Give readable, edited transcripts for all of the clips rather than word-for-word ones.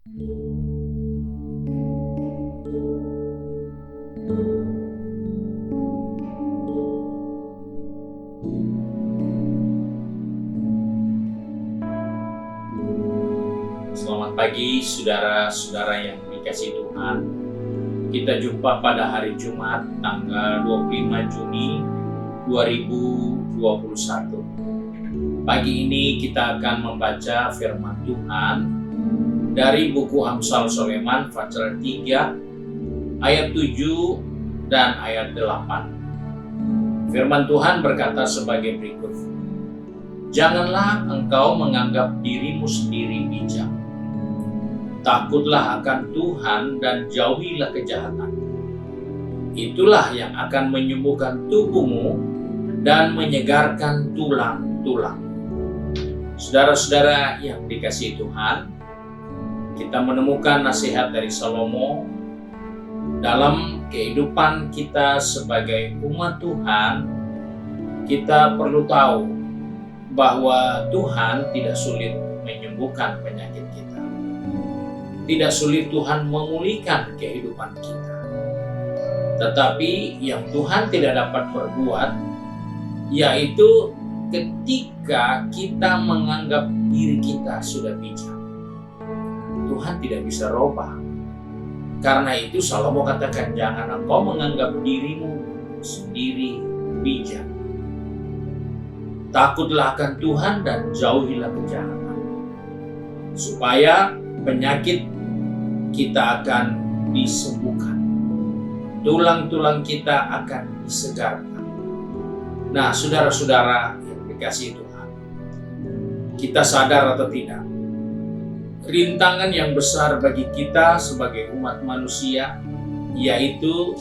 Selamat pagi saudara-saudara yang dikasihi Tuhan. Kita jumpa pada hari Jumat tanggal 25 Juni 2021. Pagi ini kita akan membaca firman Tuhan dari buku Amsal Soleman pasal 3 ayat 7 dan ayat 8. Firman Tuhan berkata sebagai berikut. Janganlah engkau menganggap dirimu sendiri bijak. Takutlah akan Tuhan dan jauhilah kejahatan. Itulah yang akan menyembuhkan tubuhmu dan menyegarkan tulang-tulang. Saudara-saudara yang dikasihi Tuhan, kita menemukan nasihat dari Salomo dalam kehidupan kita sebagai umat Tuhan. Kita perlu tahu bahwa Tuhan tidak sulit menyembuhkan penyakit kita. Tidak sulit Tuhan memulihkan kehidupan kita. Tetapi yang Tuhan tidak dapat berbuat, yaitu ketika kita menganggap diri kita sudah bijak. Tuhan tidak bisa rubah. Karena itu Salomo katakan, jangan engkau menganggap dirimu sendiri bijak. Takutlah akan Tuhan dan jauhilah kejahatan. Supaya penyakit kita akan disembuhkan. Tulang-tulang kita akan disegarkan. Nah, saudara-saudara yang dikasihi Tuhan, kita sadar atau tidak, rintangan yang besar bagi kita sebagai umat manusia, yaitu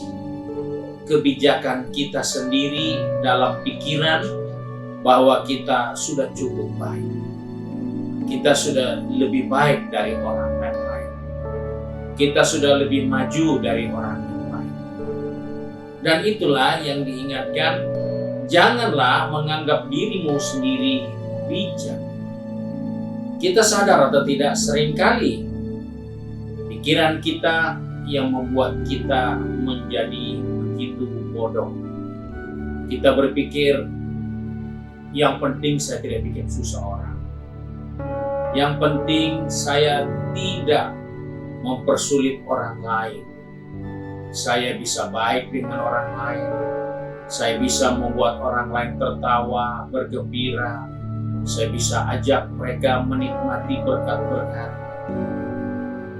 kebijakan kita sendiri dalam pikiran bahwa kita sudah cukup baik. Kita sudah lebih baik dari orang lain. Kita sudah lebih maju dari orang yang lain. Dan itulah yang diingatkan, janganlah menganggap dirimu sendiri bijak. Kita sadar atau tidak, seringkali pikiran kita yang membuat kita menjadi begitu bodoh. Kita berpikir, yang penting saya tidak bikin susah orang. Yang penting saya tidak mempersulit orang lain. Saya bisa baik dengan orang lain. Saya bisa membuat orang lain tertawa, bergembira. Saya bisa ajak mereka menikmati berkat-berkat.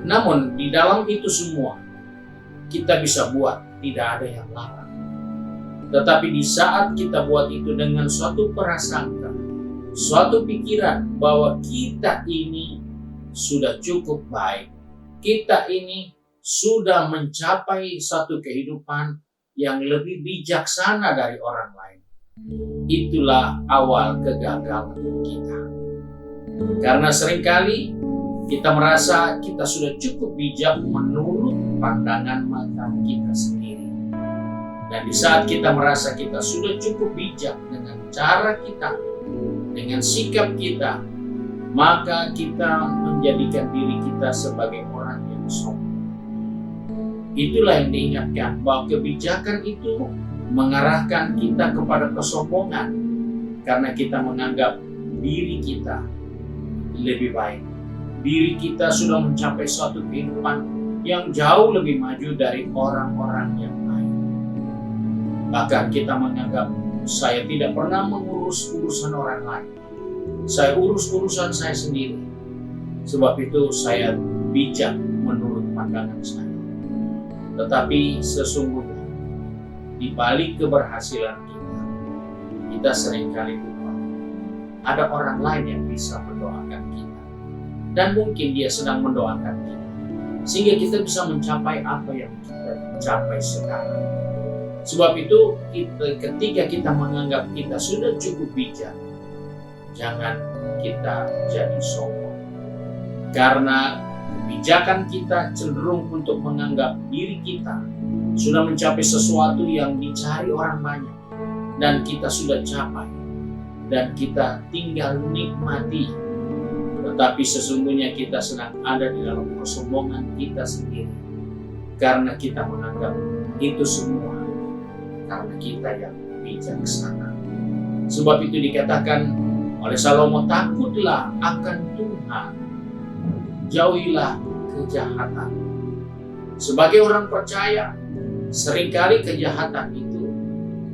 Namun di dalam itu semua, kita bisa buat, tidak ada yang larang. Tetapi di saat kita buat itu dengan suatu prasangka, suatu pikiran bahwa kita ini sudah cukup baik, kita ini sudah mencapai satu kehidupan yang lebih bijaksana dari orang lain. Itulah awal kegagalan kita. Karena seringkali kita merasa kita sudah cukup bijak menurut pandangan mata kita sendiri. Dan di saat kita merasa kita sudah cukup bijak dengan cara kita, dengan sikap kita, maka kita menjadikan diri kita sebagai orang yang sombong. Itulah yang diingatkan, bahwa kebijakan itu mengarahkan kita kepada kesombongan. Karena kita menganggap diri kita lebih baik. Diri kita sudah mencapai suatu kehidupan yang jauh lebih maju dari orang-orang yang lain. Bahkan kita menganggap, saya tidak pernah mengurus urusan orang lain. Saya urus urusan saya sendiri. Sebab itu saya bijak menurut pandangan saya. Tetapi sesungguhnya di balik keberhasilan kita seringkali lupa ada orang lain yang bisa mendoakan kita. Dan mungkin dia sedang mendoakan kita, sehingga kita bisa mencapai apa yang kita capai sekarang. Sebab itu ketika kita menganggap kita sudah cukup bijak, jangan kita jadi sombong. Karena kebijakan kita cenderung untuk menganggap diri kita sudah mencapai sesuatu yang dicari orang banyak, dan kita sudah capai, dan kita tinggal nikmati. tetapi sesungguhnya kita sedang ada di dalam kesombongan kita sendiri, karena kita menganggap itu semua karena kita yang bijaksana. Sebab itu dikatakan oleh Salomo, takutlah akan Tuhan, jauhilah kejahatan. Sebagai orang percaya, seringkali kejahatan itu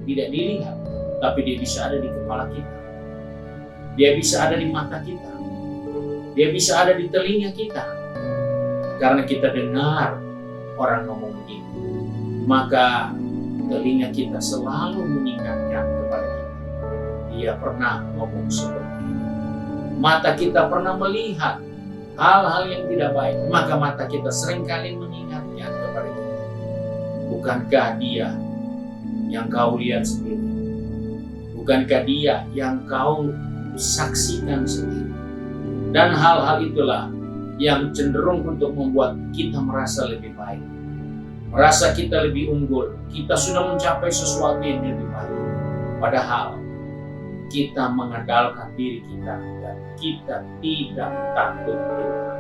tidak dilihat, tapi dia bisa ada di kepala kita. Dia bisa ada di mata kita. Dia bisa ada di telinga kita. Karena kita dengar orang ngomong begitu, maka telinga kita selalu mengingatkan kepada kita. Dia pernah ngomong seperti itu. Mata kita pernah melihat hal-hal yang tidak baik, maka mata kita seringkali mengingatkan kepada kita. Bukankah dia yang kau lihat sendiri? Bukankah dia yang kau saksikan sendiri? Dan hal-hal itulah yang cenderung untuk membuat kita merasa lebih baik, merasa kita lebih unggul, kita sudah mencapai sesuatu yang lebih baik. Padahal kita mengandalkan diri kita dan kita tidak takut Tuhan.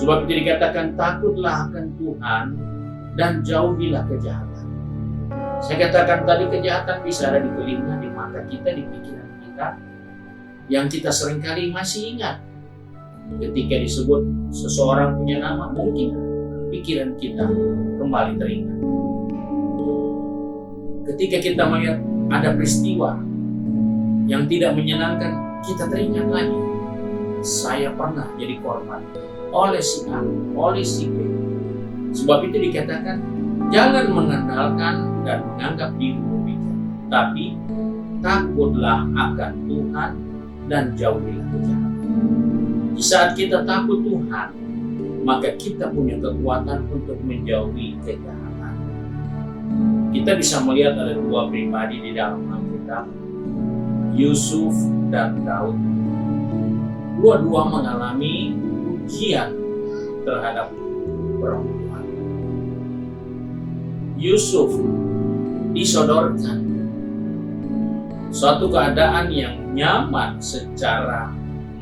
Sebab itu dikatakan, takutlah akan Tuhan dan jauhilah kejahatan. Saya katakan tadi, kejahatan bisa ada di telinga, di mata kita, di pikiran kita, yang kita seringkali masih ingat. Ketika disebut seseorang punya nama, mungkin pikiran kita kembali teringat. Ketika kita melihat ada peristiwa yang tidak menyenangkan, kita teringat lagi. Saya pernah jadi korban oleh si A, oleh si B. Sebab itu dikatakan, jangan mengandalkan dan menganggap dirimu bijak, tapi takutlah akan Tuhan dan jauhilah kejahatan. Di saat kita takut Tuhan, maka kita punya kekuatan untuk menjauhi kejahatan. Kita bisa melihat ada dua pribadi di dalam Alkitab, Yusuf dan Daud. Dua-dua mengalami ujian terhadap perempuan. Yusuf disodorkan suatu keadaan yang nyaman secara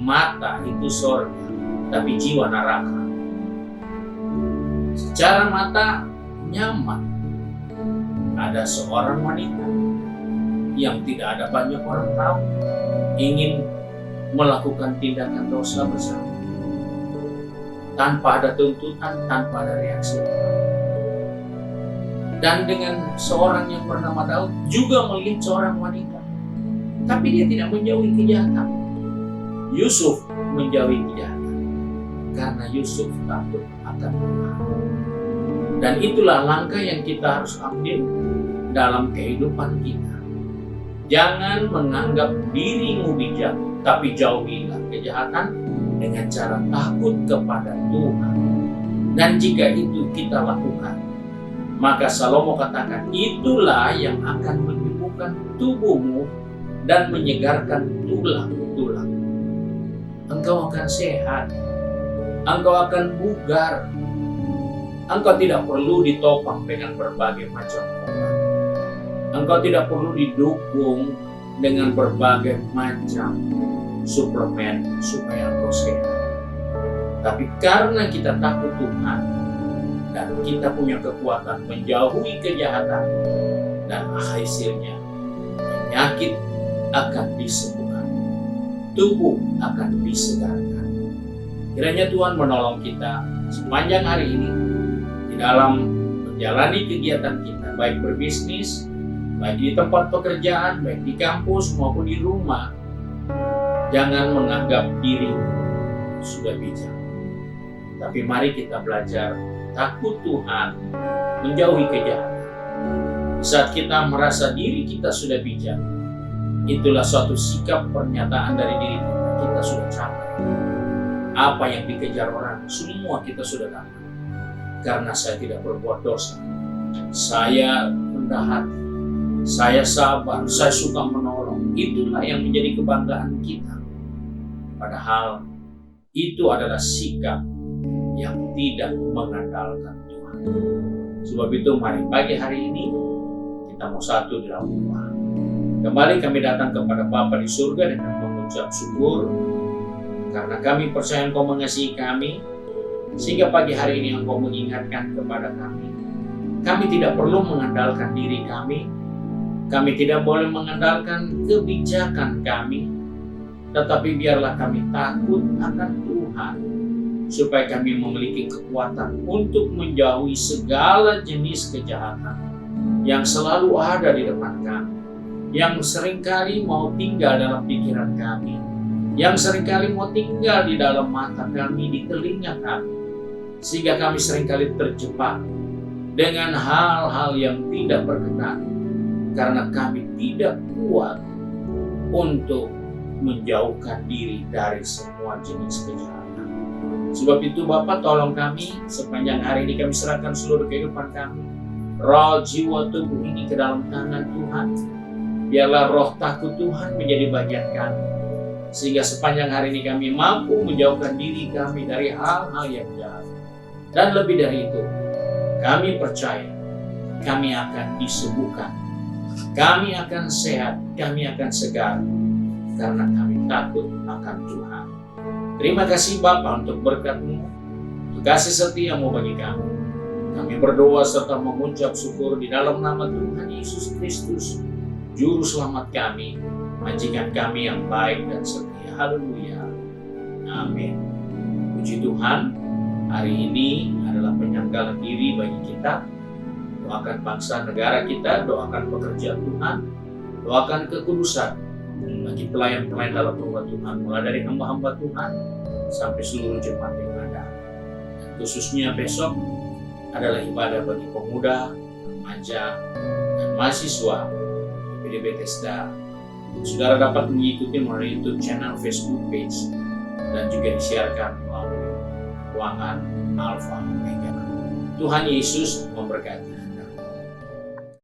mata, itu surga, tapi jiwa neraka. Secara mata nyaman, ada seorang wanita yang tidak ada banyak orang tahu ingin melakukan tindakan dosa bersama, tanpa ada tuntutan, tanpa ada reaksi. Dan dengan seorang yang bernama Daud juga melihat seorang wanita, tapi dia tidak menjauhi kejahatan. Yusuf menjauhi kejahatan karena Yusuf takut akan Tuhan. Dan itulah langkah yang kita harus ambil dalam kehidupan kita. Jangan menganggap dirimu bijak, tapi jauhilah kejahatan dengan cara takut kepada Tuhan. Dan jika itu kita lakukan, maka Salomo katakan, itulah yang akan menyembuhkan tubuhmu dan menyegarkan tulang-tulang. Engkau akan sehat, engkau akan bugar, engkau tidak perlu ditopang dengan berbagai macam obat, engkau tidak perlu didukung dengan berbagai macam suplemen supaya engkau sehat. Tapi karena kita takut Tuhan dan kita punya kekuatan menjauhi kejahatan, dan hasilnya penyakit akan disembuhkan, tubuh akan disegarkan. Kiranya Tuhan menolong kita sepanjang hari ini di dalam menjalani kegiatan kita, baik berbisnis, baik di tempat pekerjaan, baik di kampus maupun di rumah. Jangan menganggap diri sudah bijak, tapi mari kita belajar takut Tuhan, menjauhi kejahatan. Di saat kita merasa diri kita sudah bijak, itulah suatu sikap pernyataan dari diri kita. Kita sudah capai apa yang dikejar orang, semua kita sudah dapat. Karena saya tidak berbuat dosa, saya rendah hati, saya sabar, saya suka menolong. Itulah yang menjadi kebanggaan kita. Padahal itu adalah sikap yang tidak mengandalkan Tuhan. Sebab itu mari pagi hari ini kita mau satu di dalam Tuhan. Kembali kami datang kepada Bapa di surga dengan mengucap syukur Karena kami percaya Engkau mengasihi kami, sehingga pagi hari ini Engkau mengingatkan kepada kami. Kami tidak perlu mengandalkan diri kami. Kami tidak boleh mengandalkan kebijakan kami. Tetapi biarlah kami takut akan Tuhan, supaya kami memiliki kekuatan untuk menjauhi segala jenis kejahatan yang selalu ada di depan kami, yang seringkali mau tinggal dalam pikiran kami, yang seringkali mau tinggal di dalam mata kami, di telinga kami, sehingga kami seringkali terjebak dengan hal-hal yang tidak berkenan, karena kami tidak kuat untuk menjauhkan diri dari semua jenis kejahatan. Sebab itu Bapa, tolong kami sepanjang hari ini, kami serahkan seluruh kehidupan kami, roh, jiwa, tubuh ini ke dalam tangan Tuhan. Biarlah roh takut Tuhan menjadi bagian kami, sehingga sepanjang hari ini kami mampu menjauhkan diri kami dari hal-hal yang jahat. Dan lebih dari itu, kami percaya kami akan disembuhkan, kami akan sehat, kami akan segar, karena kami takut akan Tuhan. Terima kasih Bapa untuk berkat-Mu, untuk kasih setia-Mu bagi kami. Kami berdoa serta mengucap syukur di dalam nama Tuhan Yesus Kristus, Juru Selamat kami, majikan kami yang baik dan setia. Haleluya. Amin. Puji Tuhan, hari ini adalah penyanggalan diri bagi kita. Doakan bangsa negara kita, doakan pekerjaan Tuhan, doakan kekudusan bagi pelayan-pelayan dalam rumah Tuhan, mulai dari hamba-hamba Tuhan sampai seluruh jemaat yang ada. Dan khususnya besok adalah ibadah bagi pemuda, remaja, dan mahasiswa di Bethesda. Saudara dapat mengikuti melalui YouTube channel, Facebook page, dan juga disiarkan melalui ruangan Alpha Omega. Tuhan Yesus memberkati.